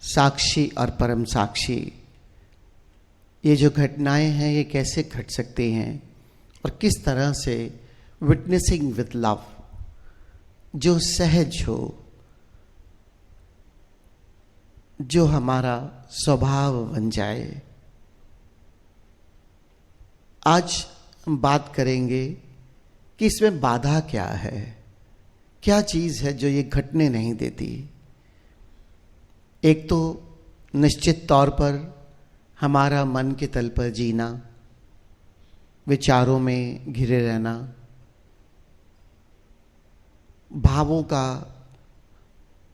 साक्षी और परम साक्षी, ये जो घटनाएं हैं ये कैसे घट सकती हैं और किस तरह से विटनेसिंग विद लव, जो सहज हो, जो हमारा स्वभाव बन जाए। आज हम बात करेंगे कि इसमें बाधा क्या है, क्या चीज है जो ये घटने नहीं देती। एक तो निश्चित तौर पर हमारा मन के तल पर जीना, विचारों में घिरे रहना, भावों का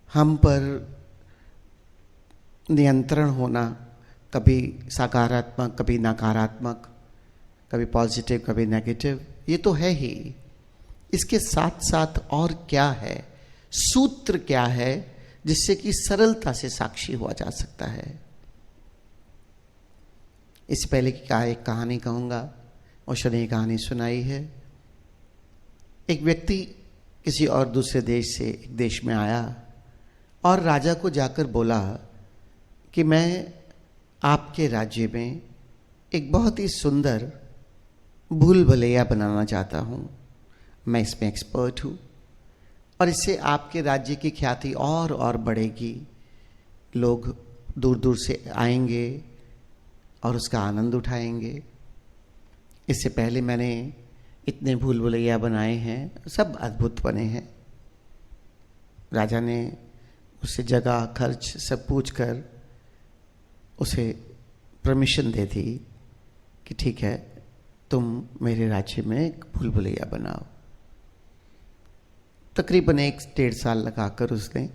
हम पर नियंत्रण होना, कभी सकारात्मक कभी नकारात्मक, कभी पॉजिटिव कभी नेगेटिव, ये तो है ही। इसके साथ साथ और क्या है, सूत्र क्या है जिससे कि सरलता से साक्षी हुआ जा सकता है। इससे पहले कि एक कहानी कहूँगा, ओशो ने कहानी सुनाई है। एक व्यक्ति किसी और दूसरे देश से एक देश में आया और राजा को जाकर बोला कि मैं आपके राज्य में एक बहुत ही सुंदर भूल भुलैया बनाना चाहता हूँ, मैं इसमें एक्सपर्ट हूँ और इससे आपके राज्य की ख्याति और बढ़ेगी, लोग दूर दूर से आएंगे और उसका आनंद उठाएंगे। इससे पहले मैंने इतने भूल भुलैया बनाए हैं, सब अद्भुत बने हैं। राजा ने उससे जगह खर्च सब पूछकर उसे परमिशन दे दी कि ठीक है, तुम मेरे राज्य में एक भूल भुलैया बनाओ। तकरीबन 1-1.5 साल लगाकर उसने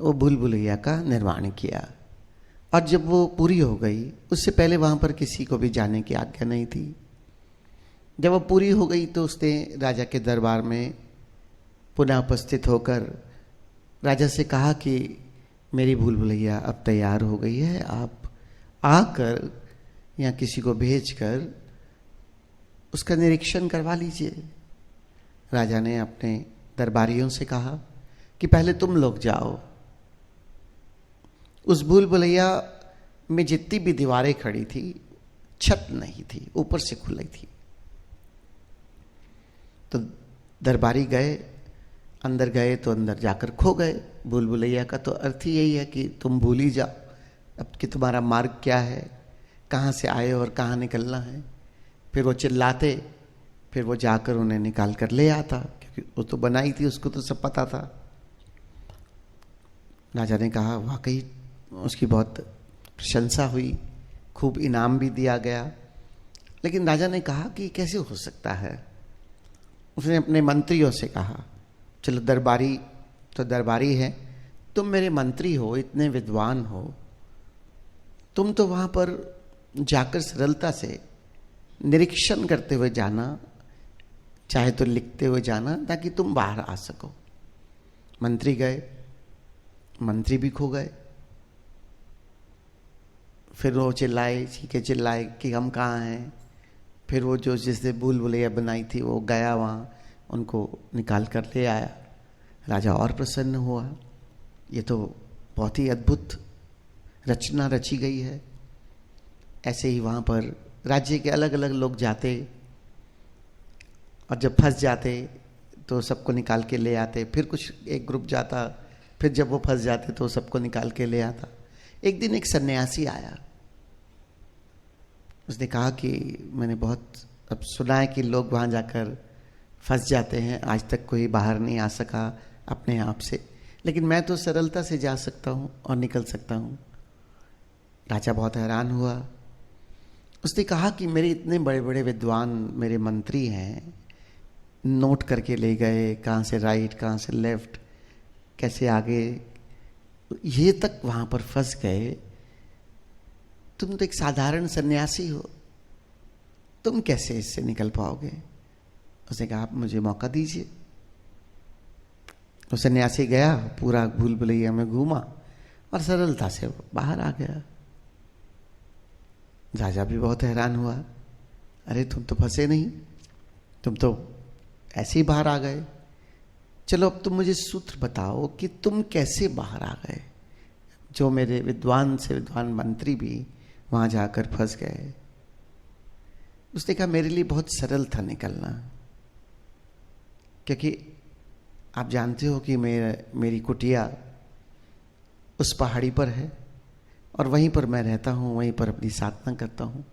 वो भूल भुलैया का निर्माण किया और जब वो पूरी हो गई, उससे पहले वहाँ पर किसी को भी जाने की आज्ञा नहीं थी। जब वो पूरी हो गई तो उसने राजा के दरबार में पुनः उपस्थित होकर राजा से कहा कि मेरी भूल भुलैया अब तैयार हो गई है, आप आकर या किसी को भेजकर उसका निरीक्षण करवा लीजिए। राजा ने अपने दरबारियों से कहा कि पहले तुम लोग जाओ। उस भूल भुलैया में जितनी भी दीवारें खड़ी थी, छत नहीं थी, ऊपर से खुली थी। तो दरबारी गए, अंदर गए तो अंदर जाकर खो गए। भूल भुलैया का तो अर्थ ही यही है कि तुम भूल ही जाओ अब कि तुम्हारा मार्ग क्या है, कहाँ से आए और कहाँ निकलना है। फिर वो चिल्लाते, फिर वो जाकर उन्हें निकाल कर ले आता, क्योंकि वो तो बनाई थी, उसको तो सब पता था। राजा ने कहा वाकई उसकी बहुत प्रशंसा हुई, खूब इनाम भी दिया गया। लेकिन राजा ने कहा कि कैसे हो सकता है। उसने अपने मंत्रियों से कहा, चलो दरबारी तो दरबारी है, तुम मेरे मंत्री हो, इतने विद्वान हो, तुम तो वहाँ पर जाकर सरलता से निरीक्षण करते हुए जाना, चाहे तो लिखते हुए जाना, ताकि तुम बाहर आ सको। मंत्री गए, मंत्री भी खो गए। फिर वो चिल्लाए, चीखे चिल्लाए कि हम कहाँ हैं। फिर वो जो जिसने भूल भुलैया बनाई थी वो गया वहाँ, उनको निकाल कर ले आया। राजा और प्रसन्न हुआ, ये तो बहुत ही अद्भुत रचना रची गई है। ऐसे ही वहाँ पर राज्य के अलग अलग लोग जाते और जब फंस जाते तो सबको निकाल के ले आते। फिर कुछ एक ग्रुप जाता, फिर जब वो फंस जाते तो सबको निकाल के ले आता। एक दिन एक सन्यासी आया, उसने कहा कि मैंने बहुत अब सुना है कि लोग वहाँ जाकर फंस जाते हैं, आज तक कोई बाहर नहीं आ सका अपने आप से, लेकिन मैं तो सरलता से जा सकता हूँ और निकल सकता हूँ। राजा बहुत हैरान हुआ। उसने कहा कि मेरे इतने बड़े बड़े विद्वान मेरे मंत्री हैं, नोट करके ले गए, कहाँ से राइट कहाँ से लेफ्ट, कैसे आगे, ये तक वहाँ पर फंस गए। तुम तो एक साधारण सन्यासी हो, तुम कैसे इससे निकल पाओगे। उसने कहा आप मुझे मौका दीजिए। तो सन्यासी गया, पूरा भूल भुलैया में घूमा और सरलता से बाहर आ गया। राजा भी बहुत हैरान हुआ, अरे तुम तो फंसे नहीं, तुम तो ऐसे ही बाहर आ गए। चलो अब तुम मुझे सूत्र बताओ कि तुम कैसे बाहर आ गए। जो मेरे विद्वान से विद्वान मंत्री भी वहाँ जाकर फंस गए। उसने कहा मेरे लिए बहुत सरल था निकलना, क्योंकि आप जानते हो कि मेरी कुटिया उस पहाड़ी पर है और वहीं पर मैं रहता हूँ, वहीं पर अपनी साधना करता हूँ।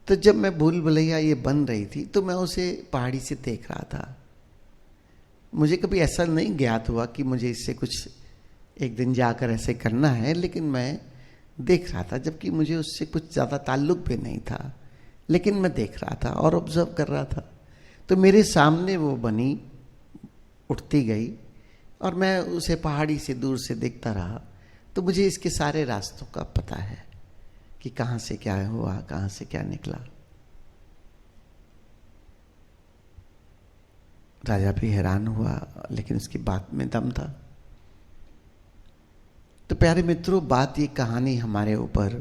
तो जब मैं भूल भुलैया ये बन रही थी तो मैं उसे पहाड़ी से देख रहा था। मुझे कभी ऐसा नहीं ज्ञात हुआ कि मुझे इससे कुछ एक दिन जाकर ऐसे करना है, लेकिन मैं देख रहा था, जबकि मुझे उससे कुछ ज़्यादा ताल्लुक भी नहीं था, लेकिन मैं देख रहा था और ऑब्जर्व कर रहा था। तो मेरे सामने वो बनी उठती गई और मैं उसे पहाड़ी से दूर से देखता रहा। तो मुझे इसके सारे रास्तों का पता है कि कहाँ से क्या हुआ, कहाँ से क्या निकला। राजा भी हैरान हुआ, लेकिन उसकी बात में दम था। तो प्यारे मित्रों, बात ये कहानी हमारे ऊपर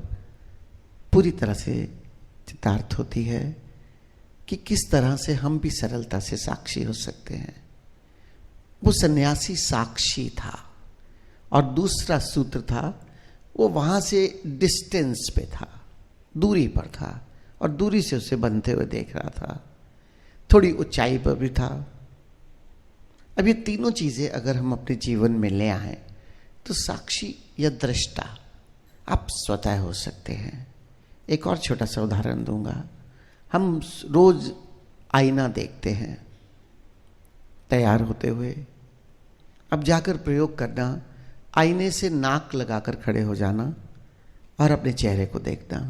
पूरी तरह से चितार्थ होती है कि किस तरह से हम भी सरलता से साक्षी हो सकते हैं। वो सन्यासी साक्षी था और दूसरा सूत्र था, वो वहां से डिस्टेंस पे था, दूरी पर था और दूरी से उसे बनते हुए देख रहा था, थोड़ी ऊंचाई पर भी था। अब ये तीनों चीजें अगर हम अपने जीवन में ले आए तो साक्षी या दृष्टा आप स्वतः हो सकते हैं। एक और छोटा सा उदाहरण दूंगा। हम रोज आईना देखते हैं तैयार होते हुए। अब जाकर प्रयोग करना, आईने से नाक लगाकर खड़े हो जाना और अपने चेहरे को देखना।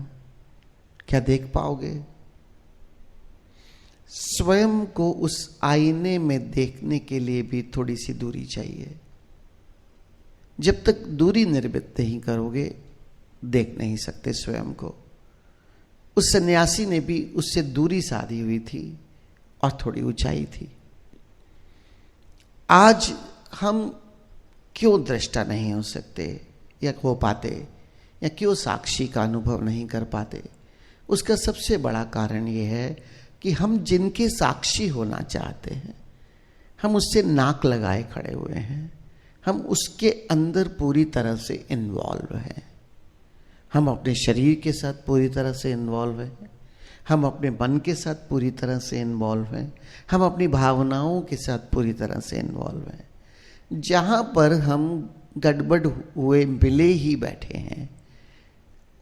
क्या देख पाओगे? स्वयं को उस आईने में देखने के लिए भी थोड़ी सी दूरी चाहिए। जब तक दूरी निर्मित नहीं करोगे, देख नहीं सकते स्वयं को। उस सन्यासी ने भी उससे दूरी साधी हुई थी और थोड़ी ऊंचाई थी। आज हम क्यों दृष्टा नहीं हो सकते या हो पाते, या क्यों साक्षी का अनुभव नहीं कर पाते? उसका सबसे बड़ा कारण यह है कि हम जिनके साक्षी होना चाहते हैं, हम उससे नाक लगाए खड़े हुए हैं। हम उसके अंदर पूरी तरह से इन्वॉल्व हैं। हम अपने शरीर के साथ पूरी तरह से इन्वॉल्व हैं, हम अपने मन के साथ पूरी तरह से इन्वॉल्व हैं, हम अपनी भावनाओं के साथ पूरी तरह से इन्वॉल्व हैं। जहाँ पर हम गड़बड़ हुए मिले ही बैठे हैं,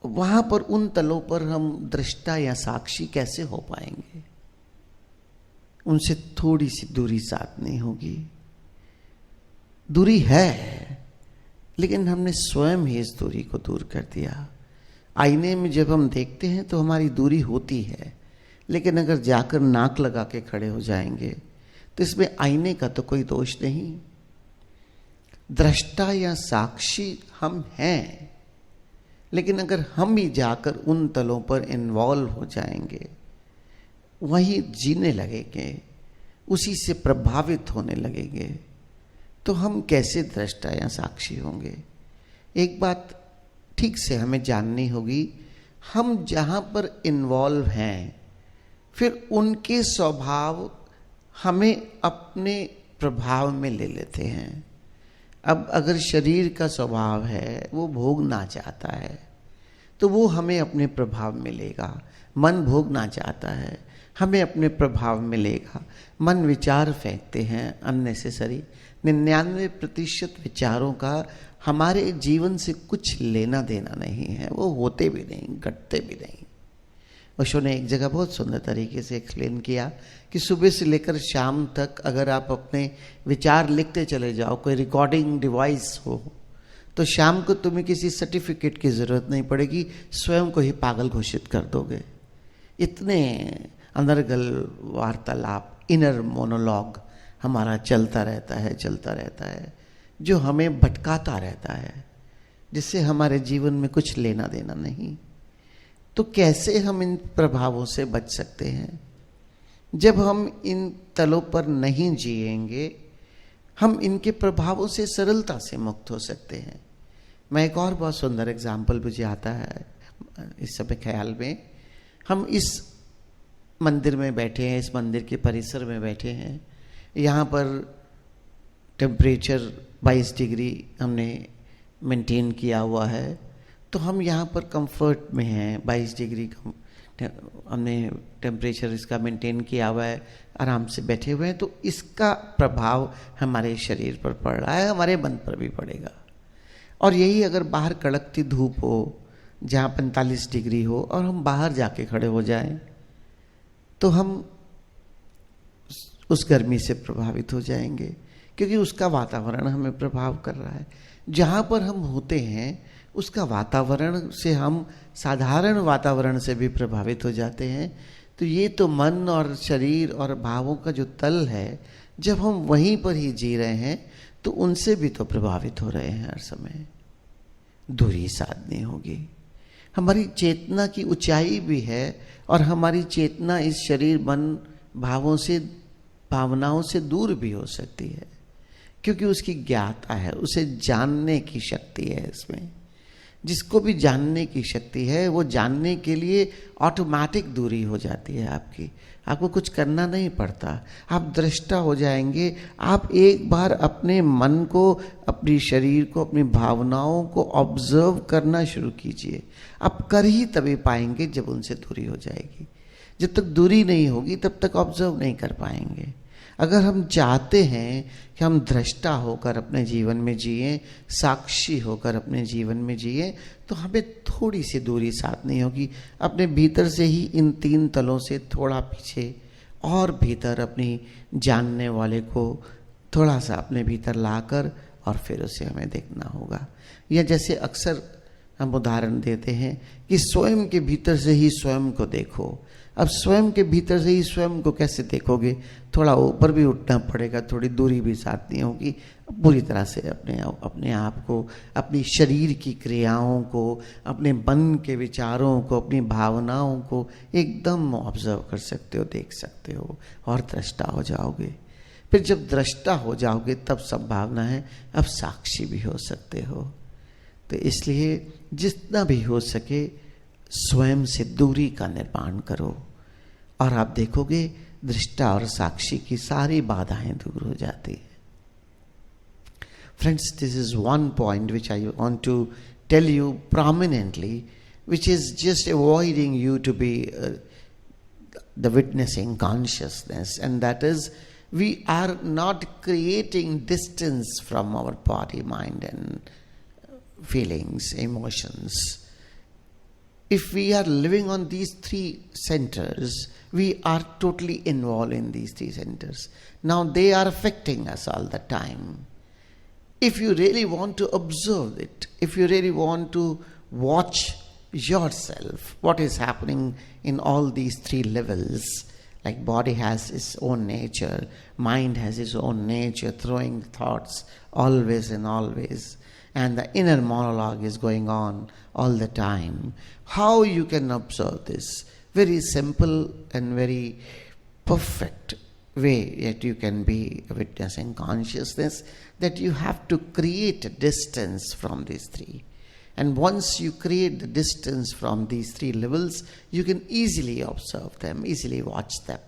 वहाँ पर उन तलों पर हम दृष्टा या साक्षी कैसे हो पाएंगे? उनसे थोड़ी सी दूरी साधनी होगी। दूरी है, लेकिन हमने स्वयं ही इस दूरी को दूर कर दिया। आईने में जब हम देखते हैं तो हमारी दूरी होती है, लेकिन अगर जाकर नाक लगा के खड़े हो जाएंगे तो इसमें आईने का तो कोई दोष नहीं। दृष्टा या साक्षी हम हैं, लेकिन अगर हम ही जाकर उन तलों पर इन्वॉल्व हो जाएंगे, वहीं जीने लगेंगे, उसी से प्रभावित होने लगेंगे, तो हम कैसे दृष्टा या साक्षी होंगे? एक बात ठीक से हमें जाननी होगी, हम जहाँ पर इन्वॉल्व हैं, फिर उनके स्वभाव हमें अपने प्रभाव में ले लेते हैं। अब अगर शरीर का स्वभाव है, वो भोगना चाहता है, तो वो हमें अपने प्रभाव में लेगा। मन भोगना चाहता है, हमें अपने प्रभाव में लेगा। मन विचार फेंकते हैं अननेसेसरी। 99% विचारों का हमारे जीवन से कुछ लेना देना नहीं है, वो होते भी नहीं, घटते भी नहीं। ओशो ने एक जगह बहुत सुंदर तरीके से एक्सप्लेन किया कि सुबह से लेकर शाम तक अगर आप अपने विचार लिखते चले जाओ, कोई रिकॉर्डिंग डिवाइस हो, तो शाम को तुम्हें किसी सर्टिफिकेट की जरूरत नहीं पड़ेगी, स्वयं को ही पागल घोषित कर दोगे। इतने अनर्गल वार्तालाप, इनर मोनोलॉग हमारा चलता रहता है, जो हमें भटकाता रहता है, जिससे हमारे जीवन में कुछ लेना देना नहीं। तो कैसे हम इन प्रभावों से बच सकते हैं? जब हम इन तलों पर नहीं जिएंगे, हम इनके प्रभावों से सरलता से मुक्त हो सकते हैं। मैं एक और बहुत सुंदर एग्जाम्पल मुझे आता है इस समय ख्याल में। हम इस मंदिर में बैठे हैं, इस मंदिर के परिसर में बैठे हैं। यहाँ पर टेम्परेचर 22 डिग्री हमने मेंटेन किया हुआ है, तो हम यहाँ पर कंफर्ट में हैं। 22 डिग्री का हमने टेम्परेचर इसका मेंटेन किया हुआ है, आराम से बैठे हुए हैं, तो इसका प्रभाव हमारे शरीर पर पड़ रहा है, हमारे मन पर भी पड़ेगा। और यही अगर बाहर कड़कती धूप हो, जहाँ 45 डिग्री हो, और हम बाहर जाके खड़े हो जाएं, तो हम उस गर्मी से प्रभावित हो जाएंगे, क्योंकि उसका वातावरण हमें प्रभाव कर रहा है। जहाँ पर हम होते हैं उसका वातावरण से हम साधारण वातावरण से भी प्रभावित हो जाते हैं। तो ये तो मन और शरीर और भावों का जो तल है, जब हम वहीं पर ही जी रहे हैं तो उनसे भी तो प्रभावित हो रहे हैं हर समय। दूरी साधनी होगी। हमारी चेतना की ऊंचाई भी है, और हमारी चेतना इस शरीर मन भावों से, भावनाओं से दूर भी हो सकती है, क्योंकि उसकी ज्ञाता है, उसे जानने की शक्ति है इसमें। जिसको भी जानने की शक्ति है, वो जानने के लिए ऑटोमेटिक दूरी हो जाती है आपकी। आपको कुछ करना नहीं पड़ता, आप दृष्टा हो जाएंगे। आप एक बार अपने मन को, अपने शरीर को, अपनी भावनाओं को ऑब्जर्व करना शुरू कीजिए। आप कर ही तभी पाएंगे जब उनसे दूरी हो जाएगी। जब तक दूरी नहीं होगी तब तक ऑब्जर्व नहीं कर पाएंगे। अगर हम चाहते हैं कि हम दृष्टा होकर अपने जीवन में जिए, साक्षी होकर अपने जीवन में जिए, तो हमें थोड़ी सी दूरी साधनी होगी। अपने भीतर से ही इन 3 तलों से थोड़ा पीछे और भीतर अपनी जानने वाले को थोड़ा सा अपने भीतर लाकर, और फिर उसे हमें देखना होगा। या जैसे अक्सर हम उदाहरण देते हैं कि स्वयं के भीतर से ही स्वयं को देखो। अब स्वयं के भीतर से ही स्वयं को कैसे देखोगे? थोड़ा ऊपर भी उठना पड़ेगा, थोड़ी दूरी भी साधनी होगी। पूरी तरह से अपने आप को, अपनी शरीर की क्रियाओं को, अपने मन के विचारों को, अपनी भावनाओं को एकदम ऑब्जर्व कर सकते हो, देख सकते हो, और दृष्टा हो जाओगे। फिर जब दृष्टा हो जाओगे तब संभावना है अब साक्षी भी हो सकते हो। तो इसलिए जितना भी हो सके स्वयं से दूरी का निर्माण करो, और आप देखोगे दृष्टा और साक्षी की सारी बाधाएं दूर हो जाती है। Friends, this is one point which I want to tell you prominently, which is just avoiding you to be the witnessing consciousness, and that is, we are not creating distance from our body, mind, and feelings, emotions. If we are living on these 3 centers, we are totally involved in these 3 centers. Now they are affecting us all the time. If you really want to observe it, if you really want to watch yourself, what is happening in all these 3 levels, like body has its own nature, mind has its own nature, throwing thoughts always and always, and the inner monologue is going on all the time. How you can observe this? Very simple and very perfect way that you can be witnessing consciousness, that you have to create a distance from these 3. And once you create the distance from these 3 levels, you can easily observe them, easily watch them.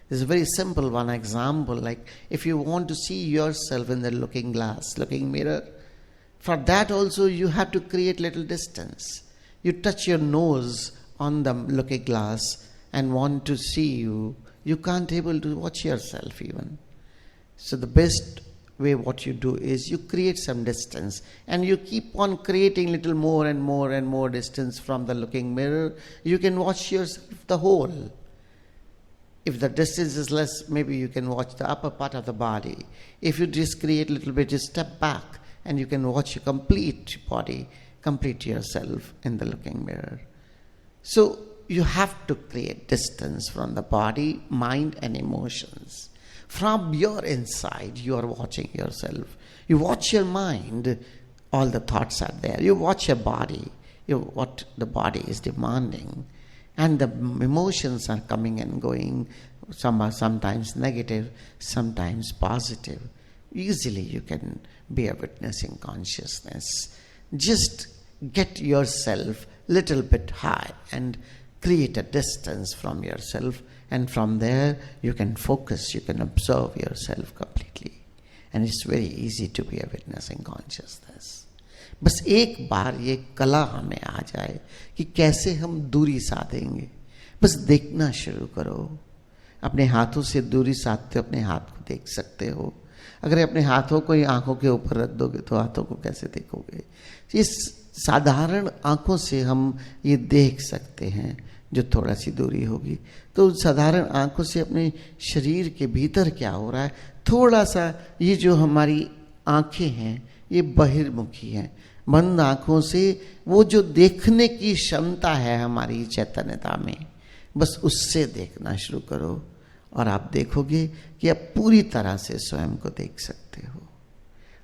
This is a very simple one example, like if you want to see yourself in the looking glass, looking mirror, for that also you have to create little distance. You touch your nose on the looking glass and want to see you, you can't able to watch yourself even. So the best way what you do is you create some distance, and you keep on creating little more and more and more distance from the looking mirror. You can watch yourself the whole. If the distance is less, maybe you can watch the upper part of the body. If you just create a little bit, just step back and you can watch your complete body, complete yourself in the looking mirror. So you have to create distance from the body, mind and emotions. From your inside, you are watching yourself. You watch your mind, all the thoughts are there. You watch your body, what the body is demanding. And the emotions are coming and going. Some are sometimes negative, sometimes positive. Easily you can be a witnessing consciousness. Just get yourself little bit high and create a distance from yourself, and from there you can focus, you can observe yourself completely. And it's very easy to be a witnessing consciousness. बस एक बार ये कला हमें आ जाए कि कैसे हम दूरी साधेंगे। बस देखना शुरू करो। अपने हाथों से दूरी साधते अपने हाथ को देख सकते हो। अगर अपने हाथों को ही आंखों के ऊपर रख दोगे तो हाथों को कैसे देखोगे? इस साधारण आंखों से हम ये देख सकते हैं जो थोड़ा सी दूरी होगी। तो साधारण आंखों से अपने शरीर के भीतर क्या हो रहा है, थोड़ा सा ये जो हमारी आंखें हैं ये बहिर्मुखी हैं। बंद आंखों से वो जो देखने की क्षमता है हमारी चैतन्यता में, बस उससे देखना शुरू करो और आप देखोगे कि आप पूरी तरह से स्वयं को देख सकते हो।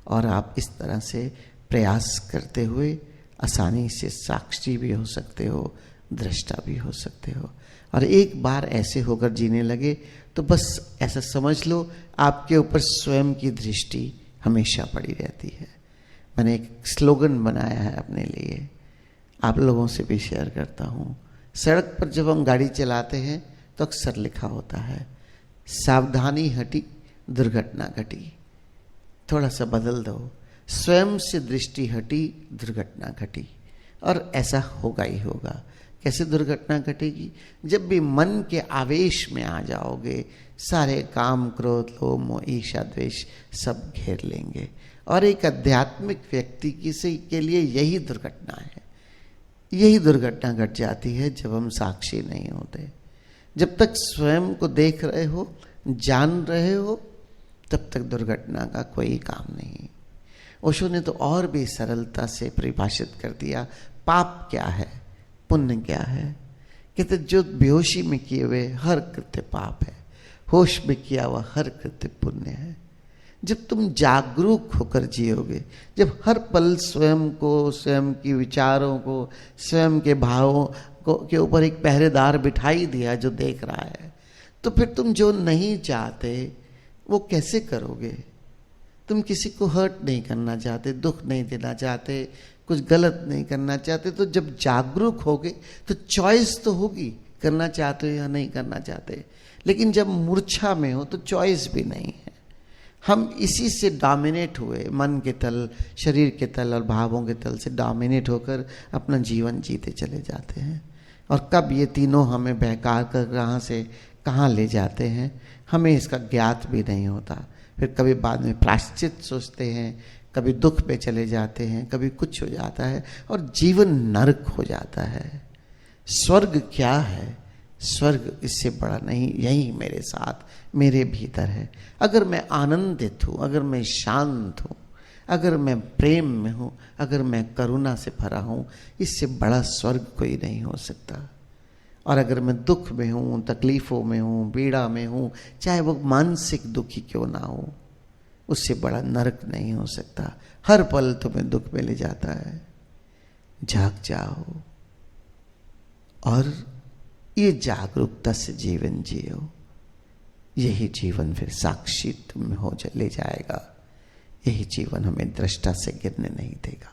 और आप इस तरह से प्रयास करते हुए आसानी से साक्षी भी हो सकते हो, दृष्टा भी हो सकते हो। और एक बार ऐसे होकर जीने लगे तो बस ऐसा समझ लो आपके ऊपर स्वयं की दृष्टि हमेशा पड़ी रहती है। मैंने एक स्लोगन बनाया है अपने लिए, आप लोगों से भी शेयर करता हूँ। सड़क पर जब हम गाड़ी चलाते हैं तो अक्सर लिखा होता है, सावधानी हटी दुर्घटना घटी। थोड़ा सा बदल दो, स्वयं से दृष्टि हटी दुर्घटना घटी। और ऐसा होगा ही होगा। कैसे दुर्घटना घटेगी? जब भी मन के आवेश में आ जाओगे, सारे काम, क्रोध, लोभ, मोह, ईर्ष्या, द्वेष सब घेर लेंगे। और एक आध्यात्मिक व्यक्ति के लिए यही दुर्घटना है। यही दुर्घटना घट जाती है जब हम साक्षी नहीं होते। जब तक स्वयं को देख रहे हो, जान रहे हो, तब तक दुर्घटना का कोई काम नहीं। ओशो ने तो और भी सरलता से परिभाषित कर दिया, पाप क्या है, पुण्य क्या है। कहते जो बेहोशी में किए हुए हर कृत्य पाप है, होश में किया हुआ हर कृत्य पुण्य है। जब तुम जागरूक होकर जियोगे, जब हर पल स्वयं को, स्वयं की विचारों को, स्वयं के भावों को के ऊपर एक पहरेदार बिठाई दिया जो देख रहा है, तो फिर तुम जो नहीं चाहते वो कैसे करोगे? तुम किसी को हर्ट नहीं करना चाहते, दुख नहीं देना चाहते, कुछ गलत नहीं करना चाहते। तो जब जागरूक होगे तो चॉइस तो होगी, करना चाहते हो या नहीं करना चाहते। लेकिन जब मूर्छा में हो तो चॉइस भी नहीं है। हम इसी से डोमिनेट हुए, मन के तल, शरीर के तल और भावों के तल से डोमिनेट होकर अपना जीवन जीते चले जाते हैं। और कब ये तीनों हमें बहका कर कहाँ से कहाँ ले जाते हैं हमें इसका ज्ञात भी नहीं होता। फिर कभी बाद में प्रायश्चित सोचते हैं, कभी दुख पे चले जाते हैं, कभी कुछ हो जाता है और जीवन नरक हो जाता है। स्वर्ग क्या है? स्वर्ग इससे बड़ा नहीं, यही मेरे साथ, मेरे भीतर है। अगर मैं आनंदित हूँ, अगर मैं शांत हूँ, अगर मैं प्रेम में हूँ, अगर मैं करुणा से भरा हूँ, इससे बड़ा स्वर्ग कोई नहीं हो सकता। और अगर मैं दुख में हूँ, तकलीफ़ों में हूँ, पीड़ा में हूँ, चाहे वो मानसिक दुखी क्यों ना हो, उससे बड़ा नरक नहीं हो सकता। हर पल तुम्हें दुख में ले जाता है। जाग जाओ और ये जागरूकता से जीवन जियो। यही जीवन फिर साक्षी तुम हो ले जाएगा। यही जीवन हमें दृष्टा से गिरने नहीं देगा।